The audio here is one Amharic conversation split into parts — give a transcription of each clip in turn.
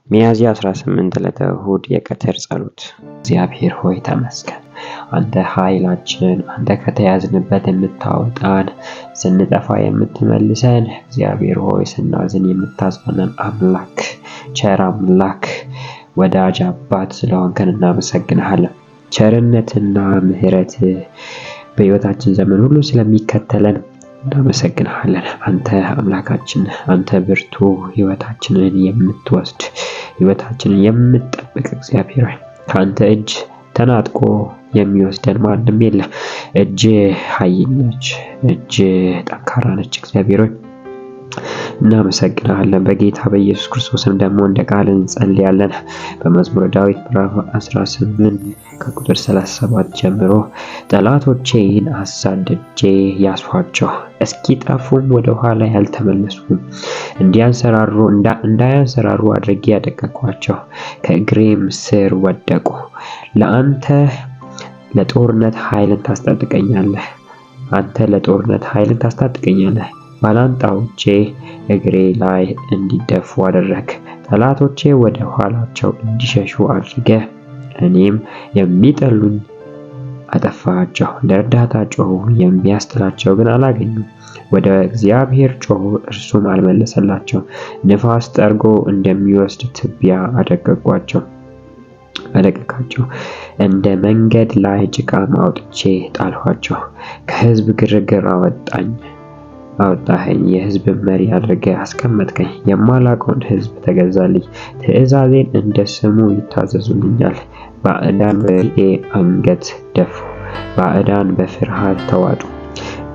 ሚያዝያ 18 ዕለተ እሁድ የቀትር ጸሎት። እግዚአብሔር ሆይ ተመስገን። አንተ ኃይላችን፣ አንተ ከተያዝንበት የምታወጣን፣ ስንጠፋ የምትመልሰን፣ እግዚአብሔር ሆይ ስናዝን የምታጽናናን አምላክ፣ ቸር አምላክ፣ ወዳጅ አባት ስለሆንከን እናመሰግንሃለን። ቸርነትና ምሕረት በሕይወታችን ዘመን ሁሉ ስለሚከተለን እናመሰግንሃለን። አንተ አምላካችን፣ አንተ ብርቱ፣ ሕይወታችንን የምትወስድ ሕይወታችንን የምትጠብቅ እግዚአብሔር ሆይ ከአንተ እጅ ተናጥቆ የሚወስደን ማንም የለም። እጅ ኃያል ነች፣ እጅ ጠንካራ ነች። እግዚአብሔር ሆይ እናመሰግናለን። በጌታ በኢየሱስ ክርስቶስም ደግሞ እንደ ቃል እንጸልያለን። በመዝሙረ ዳዊት ምዕራፍ 18 ከቁጥር 37 ጀምሮ ጠላቶቼን አሳድጄ ያስኋቸው እስኪጠፉም ወደ ኋላ ያልተመለሱም እንዳያንሰራሩ አድርጌ ያደቀኳቸው ከእግሬም ስር ወደቁ። ለአንተ ለጦርነት ኃይልን ታስታጥቀኛለህ። አንተ ለጦርነት ኃይልን ታስታጥቀኛለህ። ባላንጣዎቼ እግሬ ላይ እንዲደፉ አደረግ። ጠላቶቼ ወደ ኋላቸው እንዲሸሹ አድርገህ እኔም የሚጠሉኝ አጠፋቸው። ለእርዳታ ጮኹ፣ የሚያስጥላቸው ግን አላገኙም። ወደ እግዚአብሔር ጮኹ፣ እርሱም አልመለሰላቸው። ንፋስ ጠርጎ እንደሚወስድ ትቢያ አደቀቃቸው። እንደ መንገድ ላይ ጭቃም አውጥቼ ጣልኋቸው። ከሕዝብ ግርግር አወጣኸኝ፣ የሕዝብ መሪ አድርገህ አስቀመጥከኝ። የማላውቀውን ሕዝብ ተገዛልኝ፣ ትእዛዜን እንደ ስሙ ይታዘዙልኛል። ባዕዳን በፊቴ አንገት ደፉ፣ ባዕዳን በፍርሃት ተዋጡ፣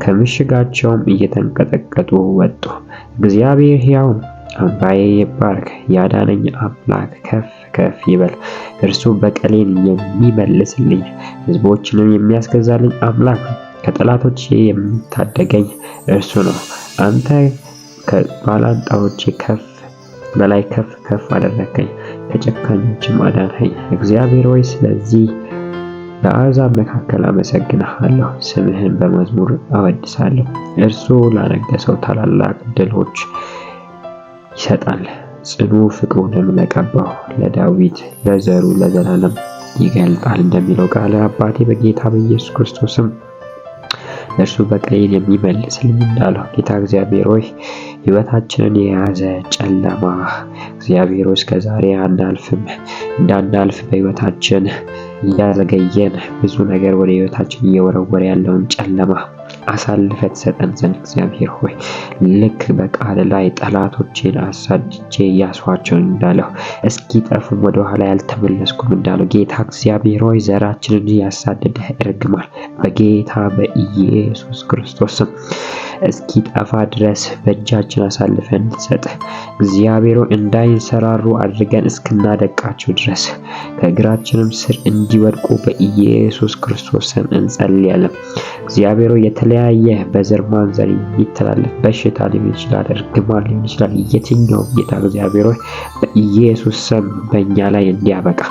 ከምሽጋቸውም እየተንቀጠቀጡ ወጡ። እግዚአብሔር ሕያው ነው፣ አምባዬ ይባረክ። ያዳነኝ አምላክ ከፍ ከፍ ይበል። እርሱ በቀሌን የሚመልስልኝ ሕዝቦችንም የሚያስገዛልኝ አምላክ ነው። ከጠላቶቼ የሚታደገኝ እርሱ ነው። አንተ ከባላንጣዎቼ በላይ ከፍ ከፍ አደረግከኝ፣ ከጨካኞችም አዳንኸኝ። እግዚአብሔር ሆይ ስለዚህ በአሕዛብ መካከል አመሰግንሃለሁ፣ ስምህን በመዝሙር አወድሳለሁ። እርሱ ላነገሠው ታላላቅ ድሎች ይሰጣል፣ ጽኑ ፍቅሩንም ለቀባው ለዳዊት ለዘሩ ለዘላለም ይገልጣል እንደሚለው ቃል አባቴ በጌታ በኢየሱስ ክርስቶስም እርሱ በቀሌን የሚመልስልኝ እንዳለው ጌታ እግዚአብሔር ሆይ ሕይወታችንን የያዘ ጨለማ እግዚአብሔር ሆይ እስከዛሬ እንዳናልፍ በሕይወታችን እያዘገየን ብዙ ነገር ወደ ሕይወታችን እየወረወረ ያለውን ጨለማ አሳልፈ ትሰጠን ዘንድ እግዚአብሔር ሆይ ልክ በቃል ላይ ጠላቶቼን አሳድጄ ያስኋቸው እንዳለው እስኪጠፉም ወደ ኋላ ያልተመለስኩም እንዳለው ጌታ እግዚአብሔር ሆይ ዘራችንን ያሳደደህ እርግማን በጌታ በኢየሱስ ክርስቶስ እስኪጠፋ ድረስ በእጃችን አሳልፈን እንድትሰጥ እግዚአብሔር ሆይ እንዳይንሰራሩ አድርገን እስክናደቃቸው ድረስ ከእግራችንም ስር እንዲወድቁ በኢየሱስ ክርስቶስ ስም እንጸልያለን። እግዚአብሔር ሆይ የተለያየ በዘር ማንዘር የሚተላለፍ በሽታ ሊሆን ይችላል፣ እርግማን ሊሆን ይችላል። የትኛውም ጌታ እግዚአብሔር ሆይ በኢየሱስ ስም በእኛ ላይ እንዲያበቃ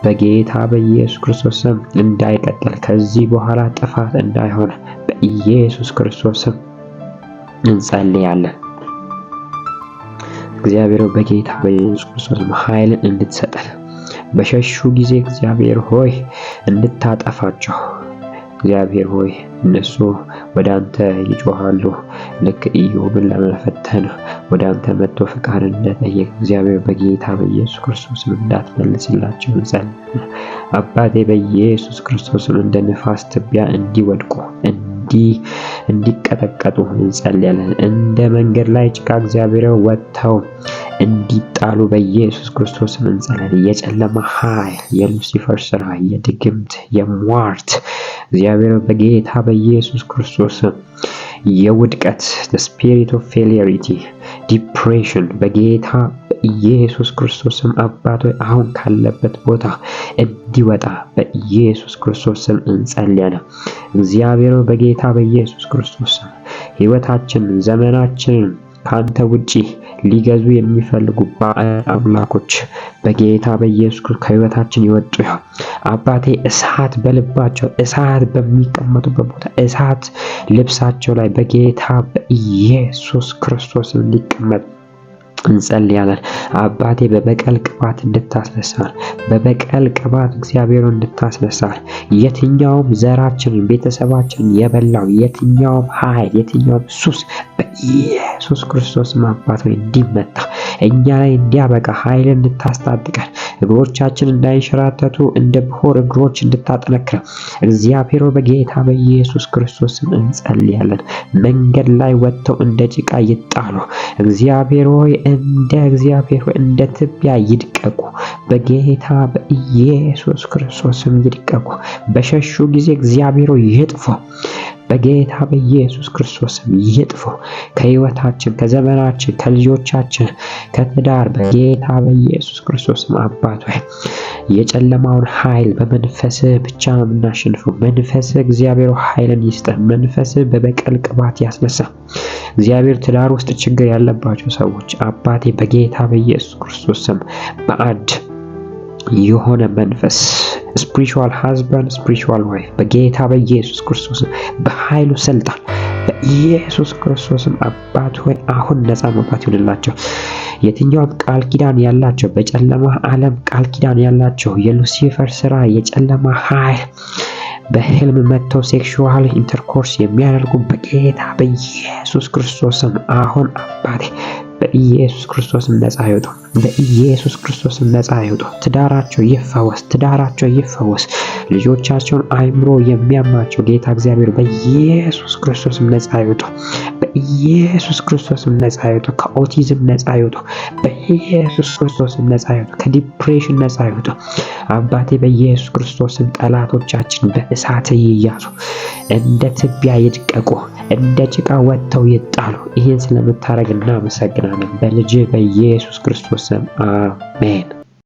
በጌታ በኢየሱስ ክርስቶስ ስም እንዳይቀጥል ከዚህ በኋላ ጥፋት እንዳይሆን በኢየሱስ ክርስቶስ ስም እንጸልያለን። እግዚአብሔር በጌታ በኢየሱስ ክርስቶስ ኃይልን እንድትሰጠን በሸሹ ጊዜ እግዚአብሔር ሆይ እንድታጠፋቸው እግዚአብሔር ሆይ እነሱ ወደ አንተ ይጮሃሉ። ልክ ኢዮብን ለመፈተን ወደ አንተ መጥቶ ፍቃድ እንደጠየቀ እግዚአብሔር በጌታ በኢየሱስ ክርስቶስም እንዳትመልስላቸው እንጸልያለን። አባቴ በኢየሱስ ክርስቶስም እንደ ንፋስ ትቢያ እንዲወድቁ እንዲቀጠቀጡ እንጸልያለን። እንደ መንገድ ላይ ጭቃ እግዚአብሔር ወጥተው እንዲጣሉ በኢየሱስ ክርስቶስም እንጸልያለን። የጨለማ ኃይል፣ የሉሲፈር ስራ፣ የድግምት፣ የሟርት እግዚአብሔር በጌታ በኢየሱስ ክርስቶስ የውድቀት the spirit of failure depression በጌታ በኢየሱስ ክርስቶስም አባቶ አሁን ካለበት ቦታ እንዲወጣ በኢየሱስ ክርስቶስም እንጸልያለን። እግዚአብሔር በጌታ በኢየሱስ ክርስቶስ ሕይወታችን ዘመናችን ካንተ ውጪ ሊገዙ የሚፈልጉ አምላኮች በጌታ በኢየሱስ ክርስቶስ ከሕይወታችን ይወጡ። አባቴ እሳት በልባቸው፣ እሳት በሚቀመጡበት ቦታ፣ እሳት ልብሳቸው ላይ በጌታ በኢየሱስ ክርስቶስ እንዲቀመጥ እንጸልያለን። አባቴ በበቀል ቅባት እንድታስነሳን፣ በበቀል ቅባት እግዚአብሔር እንድታስነሳን፣ የትኛውም ዘራችንን ቤተሰባችንን የበላው የትኛውም ኃይል የትኛውም ሱስ በኢየሱስ ክርስቶስም አባት ሆይ እንዲመታ እኛ ላይ እንዲያበቃ ኃይል እንድታስታጥቀን እግሮቻችን እንዳይንሸራተቱ እንደ ብሆር እግሮች እንድታጠነክር እግዚአብሔር በጌታ በኢየሱስ ክርስቶስም እንጸልያለን። መንገድ ላይ ወጥተው እንደ ጭቃ ይጣሉ እግዚአብሔር ሆይ እንደ ትቢያ ይድቀቁ በጌታ በኢየሱስ ክርስቶስም ይድቀቁ። በሸሹ ጊዜ እግዚአብሔር ሆይ ይጥፉ በጌታ በኢየሱስ ክርስቶስም ይጥፉ። ከህይወታችን፣ ከዘመናችን፣ ከልጆቻችን፣ ከትዳር በጌታ በኢየሱስ ክርስቶስም አባት ሆይ የጨለማውን ኃይል በመንፈስህ ብቻ ነው የምናሸንፈው። መንፈስህ እግዚአብሔር ኃይልን ይስጠን። መንፈስህ በበቀል ቅባት ያስነሳ። እግዚአብሔር ትዳር ውስጥ ችግር ያለባቸው ሰዎች አባቴ በጌታ በኢየሱስ ክርስቶስም ባዕድ የሆነ መንፈስ ስፒሪቹዋል ሃዝባንድ ስፒሪቹዋል ዋይፍ በጌታ በኢየሱስ ክርስቶስ በኃይሉ ስልጣን በኢየሱስ ክርስቶስም አባት ሆይ አሁን ነፃ መውጣት ይሁንላቸው። የትኛውም ቃል ኪዳን ያላቸው በጨለማ ዓለም ቃል ኪዳን ያላቸው የሉሲፈር ስራ የጨለማ ኃይል በህልም መጥተው ሴክሹዋል ኢንተርኮርስ የሚያደርጉ በጌታ በኢየሱስ ክርስቶስም አሁን አባቴ በኢየሱስ ክርስቶስም ነፃ ይወጡ። በኢየሱስ ክርስቶስም ነፃ ይወጡ። ትዳራቸው ይፈወስ። ልጆቻቸውን አይምሮ የሚያማቸው ጌታ እግዚአብሔር በኢየሱስ ክርስቶስም ነፃ ይወጡ። በኢየሱስ ክርስቶስም ነፃ ይወጡ። ከኦቲዝም ነፃ ይወጡ። በኢየሱስ ክርስቶስም ነፃ ይወጡ። ከዲፕሬሽን ነፃ ይወጡ። አባቴ በኢየሱስ ክርስቶስም ጠላቶቻችን በእሳት ይያዙ፣ እንደ ትቢያ ይድቀቁ፣ እንደ ጭቃ ወጥተው ይጣሉ። ይህን ስለምታደርግ እናመሰግናለን። በልጅ በኢየሱስ ክርስቶስ ስም አሜን።